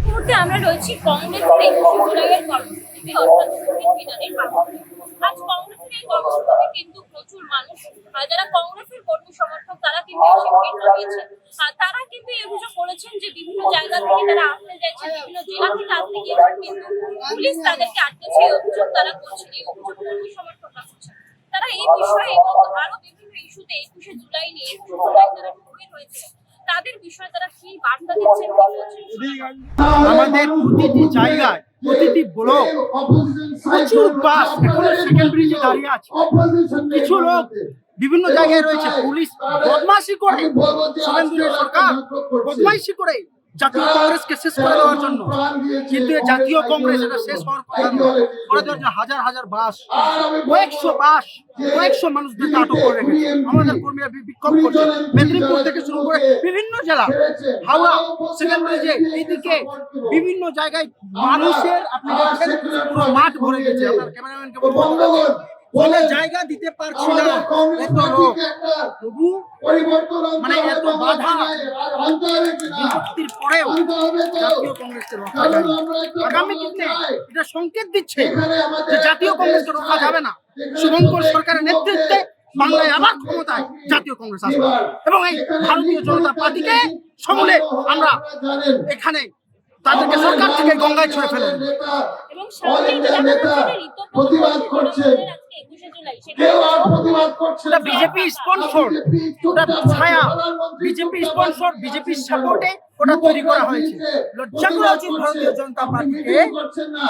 মুহূর্তে আমরা রয়েছি কংগ্রেসের ২১শে জুলাইয়ের কর্মসূচিতে, অর্থাৎ শহীদ মিনারের পাশে। আজ কংগ্রেসের এই কর্মসূচিতে কিন্তু প্রচুর মানুষ, যারা কংগ্রেসের কর্মী সমর্থক, তারা কিন্তু এসে ভিড় জমিয়েছেন। তারা কিন্তু এই অভিযোগ করেছেন যে বিভিন্ন জায়গা থেকে তারা আসতে চাইছে, বিভিন্ন জেলা থেকে আসতে গিয়েছেন, কিন্তু পুলিশ তাদেরকে আটকেছে। এই অভিযোগ তারা করছেন, এই অভিযোগ কর্মী সমর্থকরা করছেন। তারা এই বিষয়ে এবং আরো বিভিন্ন ইস্যুতে ২১শে জুলাই নিয়ে, ২১শে জুলাই যারা শহীদ হয়েছে তাদের বিষয়ে তারা কি বার্তা দিচ্ছেন, আমাদের প্রতিটি জায়গায়, প্রতিটি ব্লক প্রচুর বাস এখনো সেকেন্ড ব্রিজে দাঁড়িয়ে আছে। কিছু লোক বিভিন্ন জায়গায় রয়েছে, পুলিশ বদমাশি করে, শুভেন্দু সরকার বদমাশি করে জাতীয় কংগ্রেসকে শেষ করে দেওয়ার জন্য। কিন্তু জাতীয় কংগ্রেস এটা শেষ হওয়ার কথা নয়। হাজার হাজার বাস, কয়েকশো মানুষদেরকে আটক করে রেখেছে। আমাদের কর্মীরা বিক্ষোভ করছে, মেদিনীপুর থেকে শুরু করে বিভিন্ন জেলা, হাওড়া সেকেন্ড ব্রিজে, এইদিকে বিভিন্ন জায়গায় মানুষের আপনি দেখছেন পুরো মাঠ ভরে গেছে। আপনার ক্যামেরাম্যানকে বলবো, কোনো জায়গা দিতে পারছি না, এত লোক, তবু মানে এত বাধা বিভক্তির পরেও জাতীয় কংগ্রেসকে রক্ষা যাবে। আগামী দিনে এটা সংকেত দিচ্ছে যে জাতীয় কংগ্রেসকে রক্ষা যাবে না। শুভঙ্কর সরকারের নেতৃত্বে বাংলায় আবার ক্ষমতায় জাতীয় কংগ্রেস আসবে এবং এই ভারতীয় জনতা পার্টিকে সমূলে আমরা এখানে তাদেরকে সরকার থেকে গঙ্গায় ছুঁড়ে ফেলে এবং প্রতিবাদ করছে। বিজেপি স্পন্সর, ওটা ছায়া, বিজেপি স্পন্সর, বিজেপি সাপোর্টে ওটা তৈরি করা হয়েছে। লজ্জা করা উচিত ভারতীয় জনতা পার্টিকে,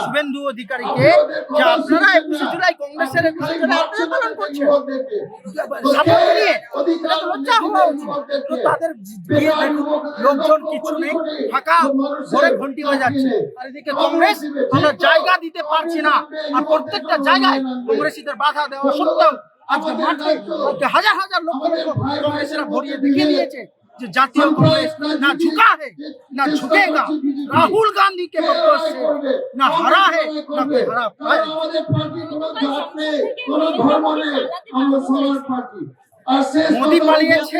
শুভেন্দু অধিকারীকে, যে আপনারা ২১শে জুলাই কংগ্রেসের ২১শে জুলাই আপনারা পালন করছেন সাপোর্ট নিয়ে, এটা তো লজ্জা হওয়া উচিত। তো তাদের দিয়ে লোকজন কিছু নেই, ফাঁকা ঘরে ঘন্টি হয়ে যাচ্ছে। আর এদিকে কংগ্রেস আমরা জায়গা দিতে পারছি না, আর প্রত্যেকটা জায়গায় কংগ্রেসীদের বাধা দেওয়া সত্ত্বেও আজকে মাঠে হাজার হাজার লোক কংগ্রেসীরা ভরিয়ে দেখিয়ে দিয়েছে যে জাতীয় कांग्रेस ना झुका है ना झुकेगा। राहुल गांधी के बदौलत से ना हरा है ना कोई हरा पाएगा। मोदी পালিয়েছে,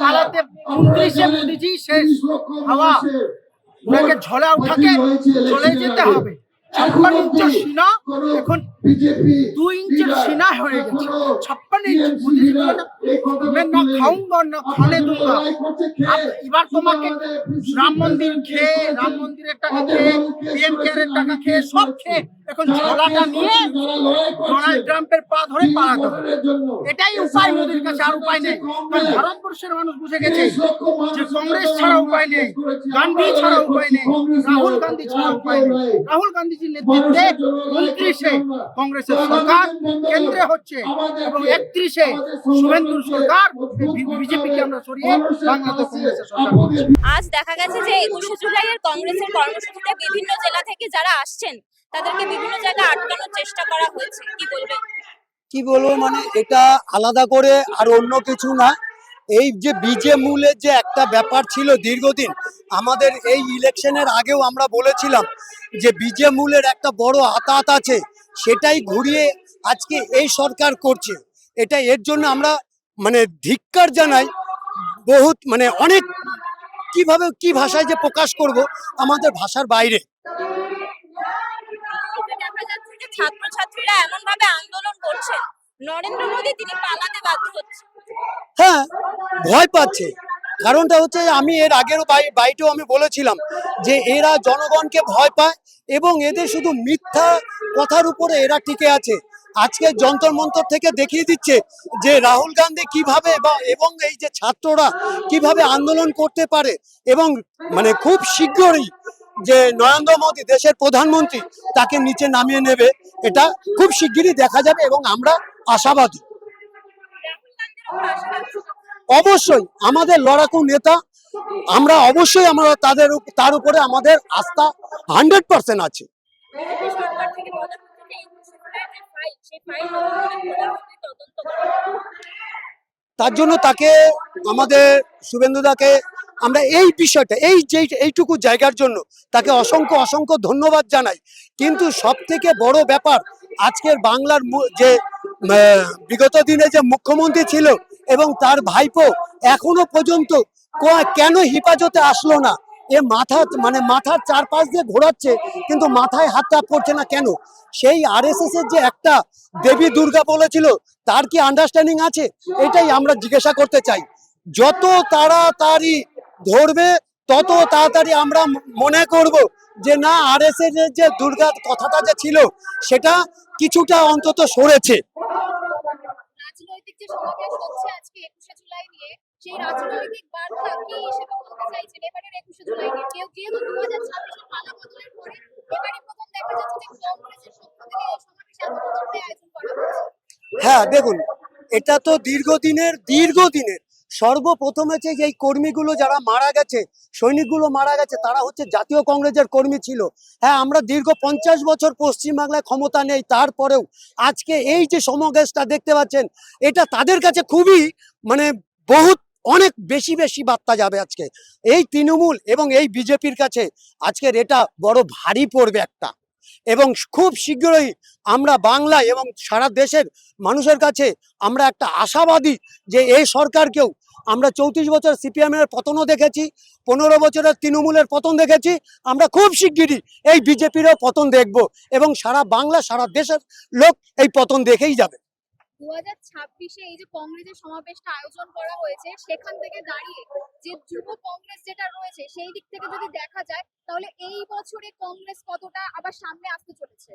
পালাতে 29শে মোদিজি শেষ হাওয়া, ওনাকে ঝোলা উঠাকে চলে যেতে হবে। 56 ইঞ্চের সিনা এখন 2 इंचের সিনা হয়ে গেছে। 56 इंच মোদিজি বলে না, मैं ना खाऊंगा ना खाने दूंगा। এবার তোমাকে রাম মন্দির খেয়ে, রাম মন্দিরের টাকা খেয়ে, পিএম কেয়ারের টাকা খেয়ে, সব খেয়ে এখন ঝোলাটা নিয়ে ডোনাল্ড ট্রাম্পের পা ধরে পালাতে হবে। এটাই উপায় মোদির কাছে, আর উপায় নেই। কারণ ভারতবর্ষের মানুষ বুঝে গেছে যে কংগ্রেস ছাড়া উপায় নেই, গান্ধী ছাড়া উপায় নেই, রাহুল গান্ধী ছাড়া উপায় নেই। রাহুল গান্ধীজির নেতৃত্বে 29শে কংগ্রেসের সরকার কেন্দ্রে হচ্ছে এবং 31শে শুভেন্দুর সরকার, বিজেপিকে আমরা সরিয়ে বাংলাতে কংগ্রেসের সরকার করছি। আজ দেখা গেছে যে ২১শে জুলাইয়ের কংগ্রেসের কর্মসূচিতে বিভিন্ন জেলা থেকে যারা আসছেন তাদেরকে বিভিন্ন জায়গায় আটকানোর চেষ্টা করা হয়েছে, কি বলবেন? কি বলবো, মানে এটা আলাদা করে আর অন্য কিছু না। এই যে বিজে মূলের যে একটা ব্যাপার ছিল দীর্ঘদিন, আমাদের এই ইলেকশনের আগেও আমরা বলেছিলাম যে বিজে মূলের একটা বড় আতাত আছে, সেটাই ঘুরিয়ে আজকে এই সরকার করছে। এটা এর জন্য আমরা মানে ধিক্কার জানাই। বহুত মানে অনেক কিভাবে কি ভাষায় যে প্রকাশ করব, আমাদের ভাষার বাইরে। ছাত্রছাত্রীরা এমন ভাবে আন্দোলন করছে, নরেন্দ্র মোদী তিনি পালাতে বাধ্য হচ্ছেন। হ্যাঁ, ভয় পাচ্ছে। কারণটা হচ্ছে আমি এর আগের বাইটেও আমি বলেছিলাম যে এরা জনগণকে ভয় পায় এবং এদের শুধু মিথ্যা কথার উপরে এরা টিকে আছে। আজকে যন্তর মন্তর থেকে দেখিয়ে দিচ্ছে যে রাহুল গান্ধী কিভাবে এবং এই যে ছাত্ররা কিভাবে আন্দোলন করতে পারে এবং মানে খুব শীঘ্রই যে নরেন্দ্র মোদী দেশের প্রধানমন্ত্রী তাকে নিচে নামিয়ে নেবে, এটা খুব শিগগিরই দেখা যাবে এবং আমরা আশাবাদী। অবশ্যই আমাদের লড়াকু নেতা, আমরা অবশ্যই আমরা তার উপরে আমাদের আস্থা 100% আছে। তার জন্য তাকে আমাদের শুভেন্দুদাকে আমরা এই বিষয়টা এইটুকু জায়গার জন্য তাকে অসংখ্য অসংখ্য ধন্যবাদ জানাই। কিন্তু সব থেকে বড় ব্যাপার আজকের বাংলার যে বিগত দিনে যে মুখ্যমন্ত্রী ছিল এবং তার ভাইপো এখনো পর্যন্ত কেন হেফাজতে আসলো না? এ মাথার চারপাশ দিয়ে ঘোরাচ্ছে কিন্তু মাথায় হাতটা পড়ছে না কেন? সেই আরএসএস এর যে একটা দেবী দুর্গা বলেছিল তার কি আন্ডারস্ট্যান্ডিং আছে? এটাই আমরা জিজ্ঞাসা করতে চাই। যত তাড়াতাড়ি ধরবে তত তাড়াতাড়ি আমরা মনে করব যে না, আরএসএস এর যে দুর্গা কথাটা যে ছিল সেটা কিছুটা অন্তত সরেছে। রাজনৈতিক যে সমাবেশ হচ্ছে আজকে 21শে জুলাই নিয়ে, সেই রাজনৈতিক বার্তা কি হিসেবে বলতে চাইছেন এবারের 21শে জুলাই নিয়ে? কেউ যেহেতু 2026-এর পালা বদলের পরে এবারই প্রথম দেখা যাচ্ছে যে কংগ্রেসের পক্ষ থেকে এই সমাবেশ এত বড় করে আয়োজন করা হচ্ছে। হ্যাঁ, দেখুন, এটা তো দীর্ঘদিনের সর্বপ্রথম হচ্ছে যে এই কর্মীগুলো যারা মারা গেছে, সৈনিকগুলো মারা গেছে, তারা হচ্ছে জাতীয় কংগ্রেসের কর্মী ছিল। হ্যাঁ, আমরা দীর্ঘ 50 বছর পশ্চিমবাংলায় ক্ষমতা নেই, তারপরেও আজকে এই যে সমাবেশটা দেখতে পাচ্ছেন, এটা তাদের কাছে খুবই অনেক বেশি বার্তা যাবে আজকে এই তৃণমূল এবং এই বিজেপির কাছে। আজকের এটা বড় ভারী পড়বে একটা, এবং খুব শীঘ্রই আমরা বাংলায় এবং সারা দেশের মানুষের কাছে আমরা একটা আশাবাদী যে এই সরকারকেও আমরা 34 বছর সিপিএম এর পতনও দেখেছি, 15 বছরের তৃণমূলের পতন দেখেছি, আমরা খুব শিগগিরই এই বিজেপিরও পতন দেখব এবং সারা বাংলা সারা দেশের লোক এই পতন দেখেই যাবে। 2026-এ এই যে কংগ্রেসের সমাবেশটা আয়োজন করা হয়েছে, সেখান থেকে দাঁড়িয়ে যে যুব কংগ্রেস যেটা রয়েছে সেই দিক থেকে যদি দেখা যায় তাহলে এই বছরে কংগ্রেস কতটা আবার সামনে আসতে চলেছে?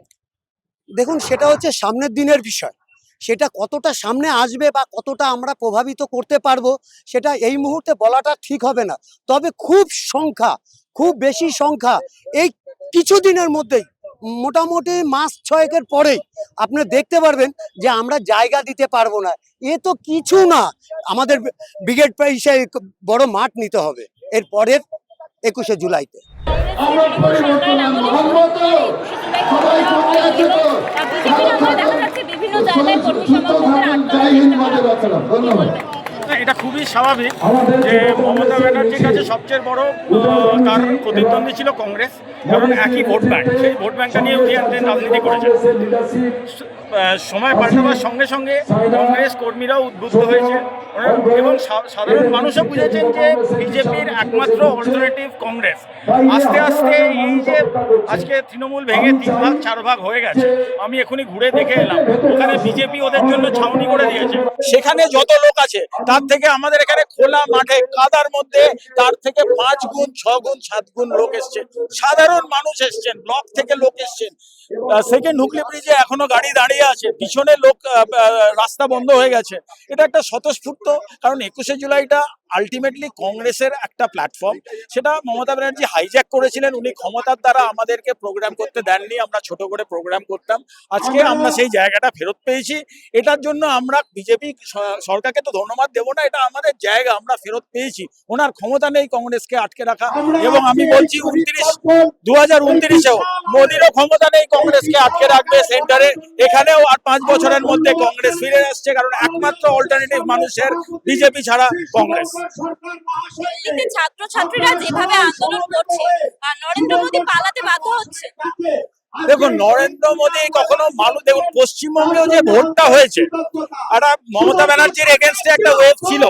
দেখুন, সেটা হচ্ছে সামনের দিনের বিষয়। সেটা কতটা সামনে আসবে বা কতটা আমরা প্রভাবিত করতে পারবো সেটা এই মুহূর্তে বলাটা ঠিক হবে না। তবে খুব বেশি সংখ্যা এই কিছুদিনের মধ্যেই, মোটামুটি মাস 6-এর পরেই আপনি দেখতে পারবেন যে আমরা জায়গা দিতে পারবো না। এ তো কিছু না, আমাদের ব্রিগেড প্রাইসে বড় মাঠ নিতে হবে এর পরের 21শে জুলাইতে। এটা খুবই স্বাভাবিক যে মমতা ব্যানার্জির কাছে সবচেয়ে বড় তার প্রতিদ্বন্দ্বী ছিল কংগ্রেস, কারণ একই ভোট ব্যাংক, সেই ভোট ব্যাংকটা নিয়ে উনি রাজনীতি করেছেন। সময় পাল্টাবার সঙ্গে সঙ্গে কংগ্রেস কর্মীরাও উদ্বুদ্ধ হয়েছে এবং সাধারণ মানুষও বুঝেছেন যে বিজেপির একমাত্র অল্টারনেটিভ কংগ্রেস। আস্তে আস্তে এই যে আজকে তৃণমূল ভেঙে 3 ভাগ 4 ভাগ হয়ে গেছে, আমি এখনই ঘুরে দেখে এলাম, ওখানে বিজেপি ওদের জন্য ছাউনি করে দিয়েছে। সেখানে যত লোক আছে তার থেকে আমাদের এখানে খোলা মাঠে কাদার মধ্যে তার থেকে 5 গুণ 6 গুণ 7 গুণ লোক এসছে, সাধারণ মানুষ এসছেন, ব্লক থেকে লোক এসছেন। সেকেন্ড হুগলি ব্রিজে এখনো গাড়ি দাঁড়িয়ে আছে, পিছনে লোক, রাস্তা বন্ধ হয়ে গেছে। এটা একটা স্বতঃস্ফূর্ত, কারণ 21শে জুলাইটা আলটিমেটলি কংগ্রেসের একটা প্ল্যাটফর্ম, সেটা মমতা ব্যানার্জি হাইজ্যাক করেছিলেন। উনি ক্ষমতার দ্বারা আমাদেরকে প্রোগ্রাম করতে দেননি, আমরা ছোট করে প্রোগ্রাম করতাম। আজকে আমরা সেই জায়গাটা ফেরত পেয়েছি, এটার জন্য আমরা বিজেপি সরকারকে তো ধন্যবাদ দেবো না, এটা আমাদের জায়গা, আমরা ফেরত পেয়েছি। ওনার ক্ষমতা নেই কংগ্রেসকে আটকে রাখা, এবং আমি বলছি 2029-এও মোদিরও ক্ষমতা নেই কংগ্রেসকে আটকে রাখবে সেন্টারে। এখানেও আর 5 বছরের মধ্যে কংগ্রেস ফিরে আসছে, কারণ একমাত্র অল্টারনেটিভ মানুষের বিজেপি ছাড়া কংগ্রেস। ছাত্রছাত্রীরা যেভাবে আন্দোলন করছে, নরেন্দ্র মোদী পালাতে বাধ্য হচ্ছে। দেখুন, নরেন্দ্র মোদী কখনো দেখুন পশ্চিমবঙ্গেও যে ভোটটা হয়েছে, একটা মমতা ব্যানার্জির এগেনস্টে একটা ওয়েভ ছিল,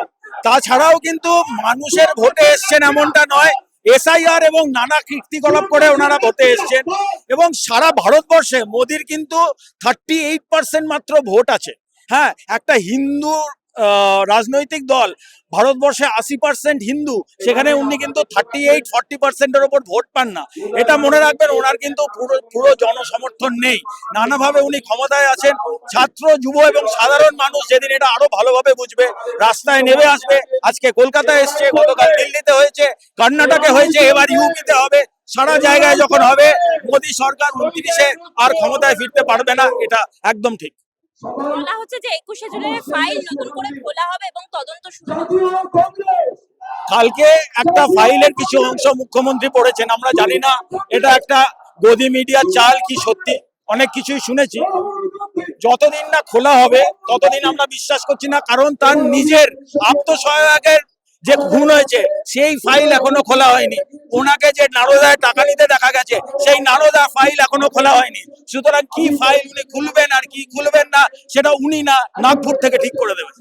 তাছাড়াও কিন্তু মানুষের ভোটে এসছেন এমনটা নয়। এসআইআর এবং নানা কীর্তিকলাপ করে ওনারা ভোটে এসছেন, এবং সারা ভারতবর্ষে মোদির কিন্তু 38% মাত্র ভোট আছে। হ্যাঁ, একটা হিন্দু রাজনৈতিক দল, ভারতবর্ষে 80% হিন্দু, সেখানে উনি কিন্তু 38-40%-এর ওপর ভোট পান না। এটা মনে রাখবেন, ওনার কিন্তু পুরো জনসমর্থন নেই। নানাভাবে উনি ক্ষমতায় আছেন। ছাত্র, যুব এবং সাধারণ মানুষ যেদিন এটা আরো ভালোভাবে বুঝবে, রাস্তায় নেমে আসবে। আজকে কলকাতায় এসছে, গতকাল দিল্লিতে হয়েছে, কর্ণাটকে হয়েছে, এবার ইউপিতে হবে। সারা জায়গায় যখন হবে, মোদী সরকার 29-এ আর ক্ষমতায় ফিরতে পারবে না, এটা একদম ঠিক। বলা হচ্ছে যে 21শে জুলাইয়ের ফাইল নতুন করে খোলা হবে এবং তদন্ত শুরু হবে। কালকে একটা ফাইলের কিছু অংশ মুখ্যমন্ত্রী পড়েছেন, আমরা জানি না এটা একটা গদি মিডিয়া চাল কি সত্যি, অনেক কিছুই শুনেছি। যতদিন না খোলা হবে ততদিন আমরা বিশ্বাস করছি না, কারণ তার নিজের আত্মসহায়কের যে খুন হয়েছে সেই ফাইল এখনো খোলা হয়নি। ওনাকে যে নারদায় টাকা নিতে দেখা গেছে সেই নারদা ফাইল এখনো খোলা হয়নি। সুতরাং কি ফাইল উনি খুলবেন আর কি খুলবেন না সেটা উনি না নাগপুর থেকে ঠিক করে দেবেন।